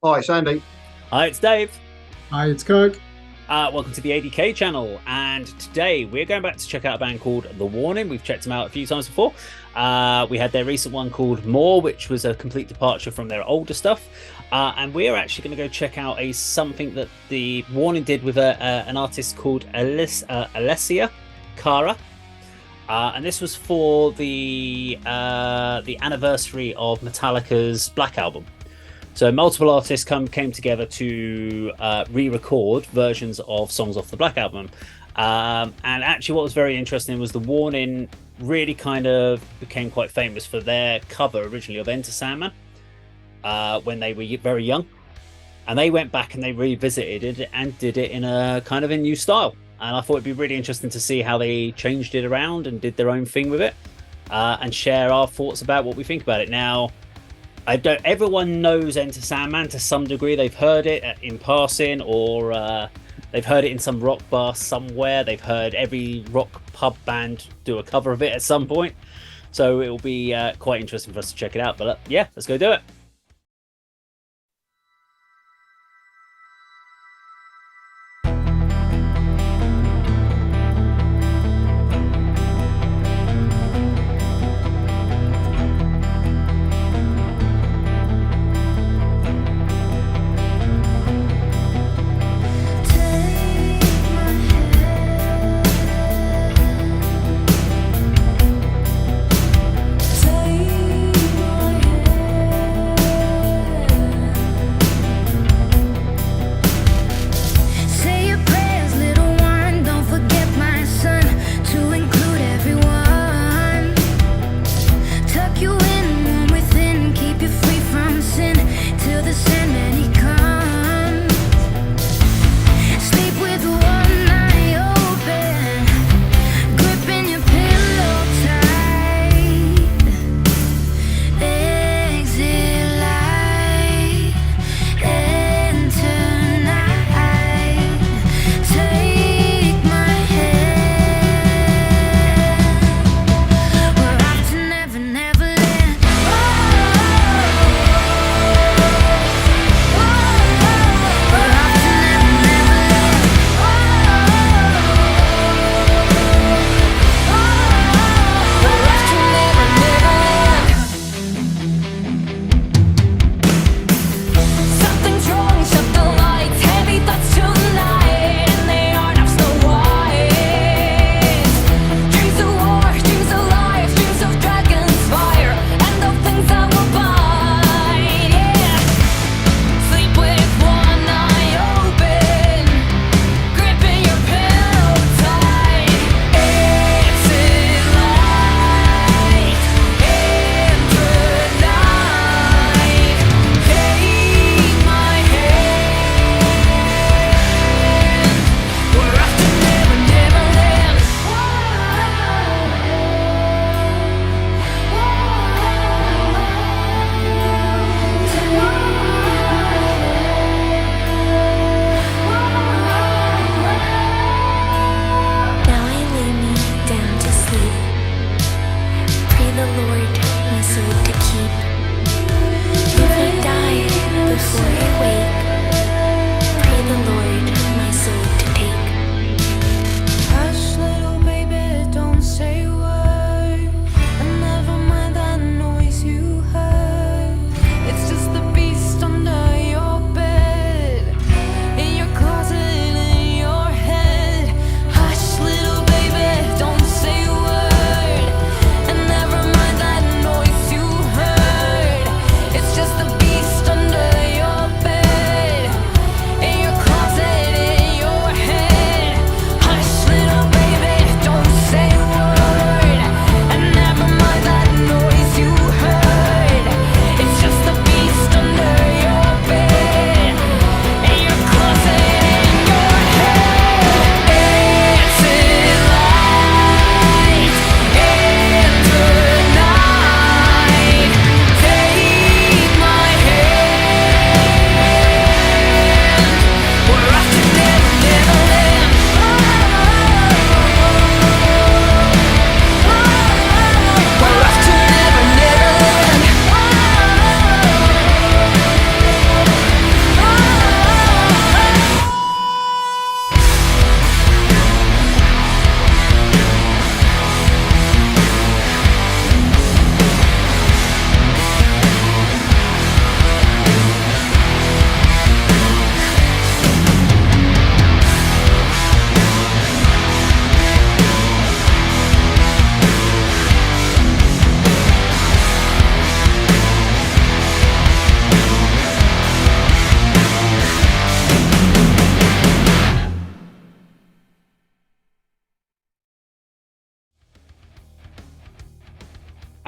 Hi, it's Andy. Hi, it's Dave. Hi, it's Kirk. Welcome to the A.D.K channel. And today we're going back to check out a band called The Warning. We've checked them out a few times before. We had their recent one called More, which was a complete departure from their older stuff. And we're actually going to go check out something that The Warning did with an artist called Alessia Cara. And this was for the anniversary of Metallica's Black Album. So multiple artists came together to re-record versions of songs off the Black Album. And actually what was very interesting was The Warning really kind of became quite famous for their cover originally of Enter Sandman when they were very young. And they went back and they revisited it and did it in a kind of a new style. And I thought it'd be really interesting to see how they changed it around and did their own thing with it and share our thoughts about what we think about it. Now, everyone knows Enter Sandman to some degree. They've heard it in passing, or they've heard it in some rock bar somewhere. They've heard every rock pub band do a cover of it at some point. So it'll be quite interesting for us to check it out. But yeah, let's go do it.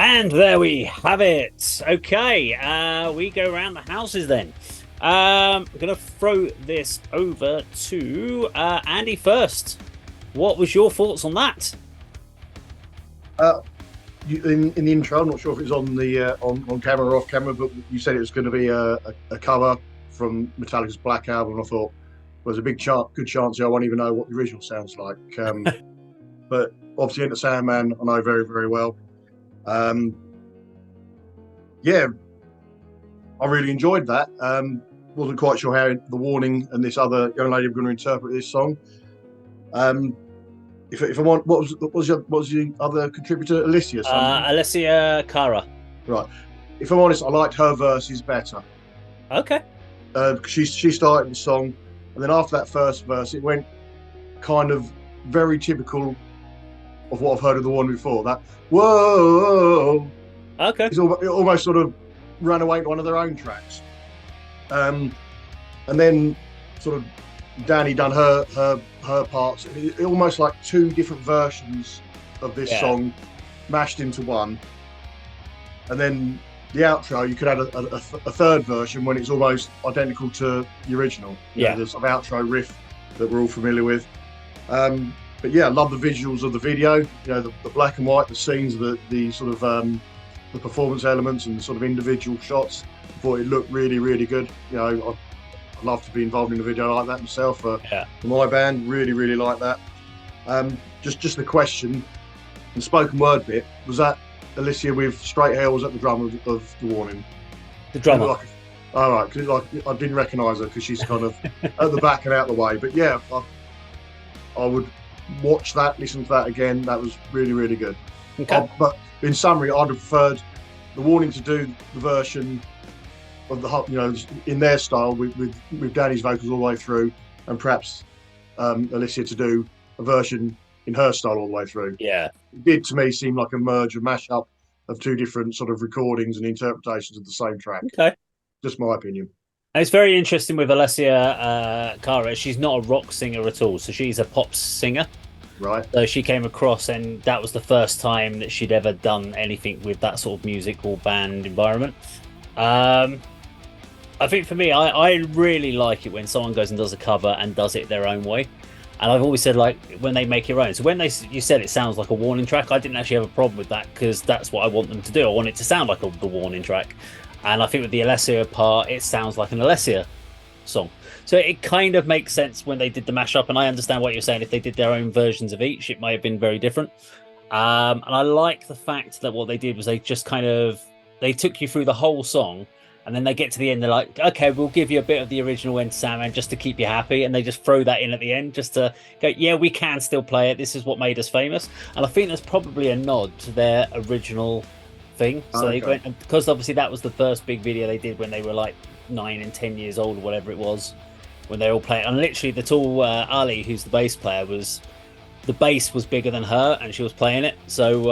And there we have it. Okay, we go around the houses then. I'm gonna throw this over to Andy first. What was your thoughts on that? In the intro, I'm not sure if it was on the on camera or off camera, but you said it was going to be a cover from Metallica's Black Album. And I thought well, there's a good chance here I won't even know what the original sounds like. But obviously, Enter Sandman, I know very, very well. Yeah, I really enjoyed that. Wasn't quite sure how The Warning and this other young lady were going to interpret this song. If I'm on, what was the other contributor? Alessia. Alessia Cara. Right. If I'm honest, I liked her verses better. Okay. She started the song, and then after that first verse, it went kind of very typical of what I've heard of The Warning before. That whoa. Okay. It almost sort of ran away to one of their own tracks. And then sort of Danny done her parts. It almost like two different versions of this song mashed into one. And then the outro, you could add a third version when it's almost identical to the original. You know, there's an outro riff that we're all familiar with. But yeah, I love the visuals of the video. You know, the black and white, the scenes, the sort of the performance elements and the sort of individual shots. I thought it looked really, really good. You know, I'd love to be involved in a video like that myself for my band. Really, really like that. Just the question, the spoken word bit, was that Alessia with straight hair, was that the drummer of The Warning? The drummer. All right, because I didn't recognise her because she's kind of at the back and out of the way. But yeah, I would watch that, listen to that again. That was really, really good. Okay. But in summary, I'd have preferred The Warning to do the version of the, you know, in their style with Danny's vocals all the way through, and perhaps Alessia to do a version in her style all the way through. Yeah, it did to me seem like a merge, a mash-up of two different sort of recordings and interpretations of the same track. Okay, just my opinion. And it's very interesting with Alessia Cara. She's not a rock singer at all, so she's a pop singer. Right. So she came across, and that was the first time that she'd ever done anything with that sort of musical band environment. I think for me, I really like it when someone goes and does a cover and does it their own way. And I've always said, like, when they make your own. So when you said it sounds like a Warning track, I didn't actually have a problem with that because that's what I want them to do. I want it to sound like the Warning track. And I think with the Alessia part, it sounds like an Alessia song. So it kind of makes sense when they did the mashup, and I understand what you're saying. If they did their own versions of each, it might have been very different. And I like the fact that what they did was they just they took you through the whole song, and then they get to the end, they're like, okay, we'll give you a bit of the original Enter Sandman just to keep you happy, and they just throw that in at the end just to go, yeah, we can still play it. This is what made us famous. And I think that's probably a nod to their original thing. So they went, because obviously that was the first big video they did when they were like 9 and 10 years old or whatever it was, when they all played. And literally the tall Ali, who's the bass player, the bass was bigger than her and she was playing it. So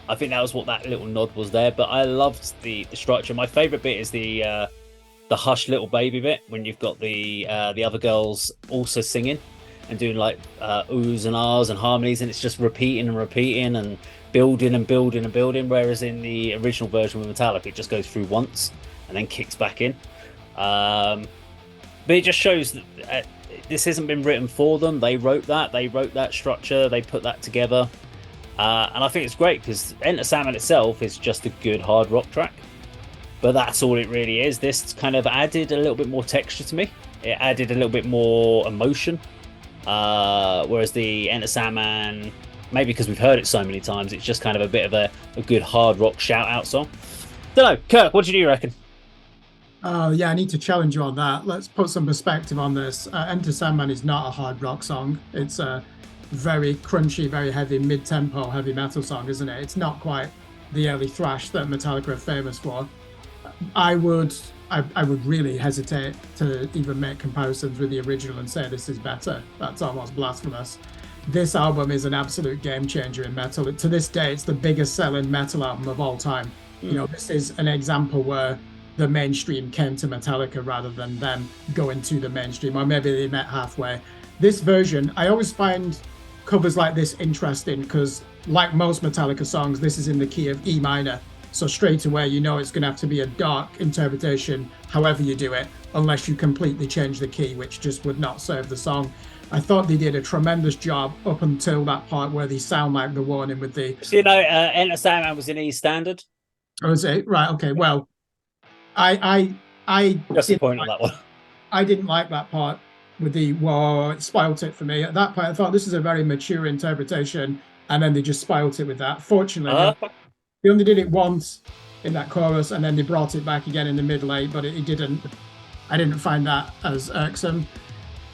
I think that was what that little nod was there. But I loved the structure. My favorite bit is the Hush Little Baby bit, when you've got the other girls also singing and doing like oohs and ahs and harmonies, and it's just repeating and repeating and building and building and building, whereas in the original version with Metallica it just goes through once and then kicks back in. But it just shows that this hasn't been written for them. They wrote that structure, they put that together, and I think it's great because Enter Sandman itself is just a good hard rock track, but that's all it really is. This kind of added a little bit more texture to me. It added a little bit more emotion, whereas the Enter Sandman, maybe because we've heard it so many times, it's just kind of a bit of a good hard rock shout out song. Don't know, Kirk, what do you reckon? Yeah, I need to challenge you on that. Let's put some perspective on this. Enter Sandman is not a hard rock song. It's a very crunchy, very heavy, mid-tempo heavy metal song, isn't it? It's not quite the early thrash that Metallica are famous for. I would really hesitate to even make comparisons with the original and say this is better. That's almost blasphemous. This album is an absolute game changer in metal. To this day, it's the biggest selling metal album of all time. You know, this is an example where the mainstream came to Metallica rather than them going to the mainstream, or maybe they met halfway. This version, I always find covers like this interesting because, like most Metallica songs, this is in the key of E minor. So straight away, you know it's going to have to be a dark interpretation, however you do it, unless you completely change the key, which just would not serve the song. I thought they did a tremendous job up until that part where they sound like The Warning with the... So, you know, Enter Sandman was in E standard. Oh, is it? Right, okay. Well, I Just a point on that one. I didn't like that part with the, whoa, it spoilt it for me. At that point, I thought this is a very mature interpretation, and then they just spoilt it with that. Fortunately, they only did it once in that chorus, and then they brought it back again in the middle eight, but it didn't. I didn't find that as irksome.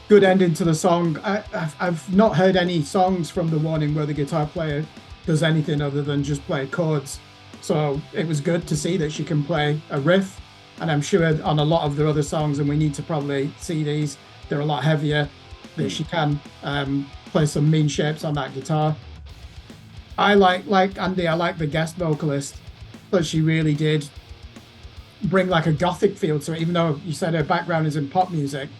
Good ending to the song. I've not heard any songs from The Warning where the guitar player does anything other than just play chords. So it was good to see that she can play a riff. And I'm sure on a lot of the other songs, and we need to probably see these, they're a lot heavier, that she can play some mean shapes on that guitar. I like Andy, I like the guest vocalist, but she really did bring like a gothic feel to it, even though you said her background is in pop music.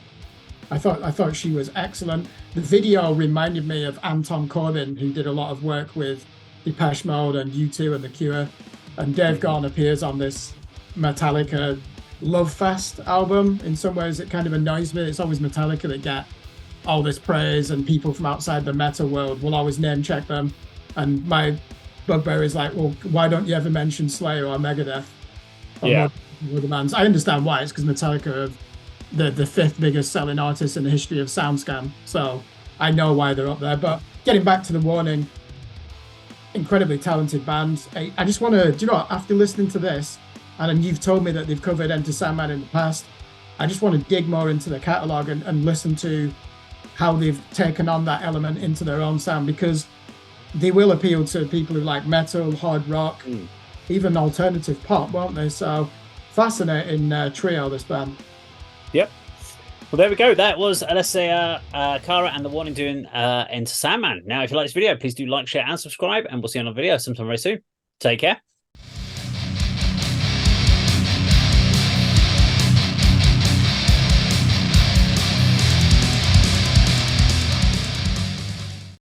I thought she was excellent. The video reminded me of Anton Corbijn, who did a lot of work with Depeche Mode and U2 and The Cure. And Dave Gahan appears on this Metallica Love Fest album. In some ways, it kind of annoys me. It's always Metallica that get all this praise, and people from outside the metal world will always name check them. And my bugbear is like, well, why don't you ever mention Slayer or Megadeth? Or the bands? I understand why. It's because Metallica are the fifth biggest selling artist in the history of SoundScan. So I know why they're up there. But getting back to The Warning, incredibly talented band. I just want to, do you know what, after listening to this, and you've told me that they've covered Enter Sandman in the past, I just want to dig more into their catalogue and listen to how they've taken on that element into their own sound, because they will appeal to people who like metal, hard rock, even alternative pop, won't they? So fascinating trio, this band. Yep. Well, there we go. That was Alessia Cara and The Warning doing Enter Sandman. Now, if you like this video, please do like, share, and subscribe, and we'll see you on a video sometime very soon. Take care.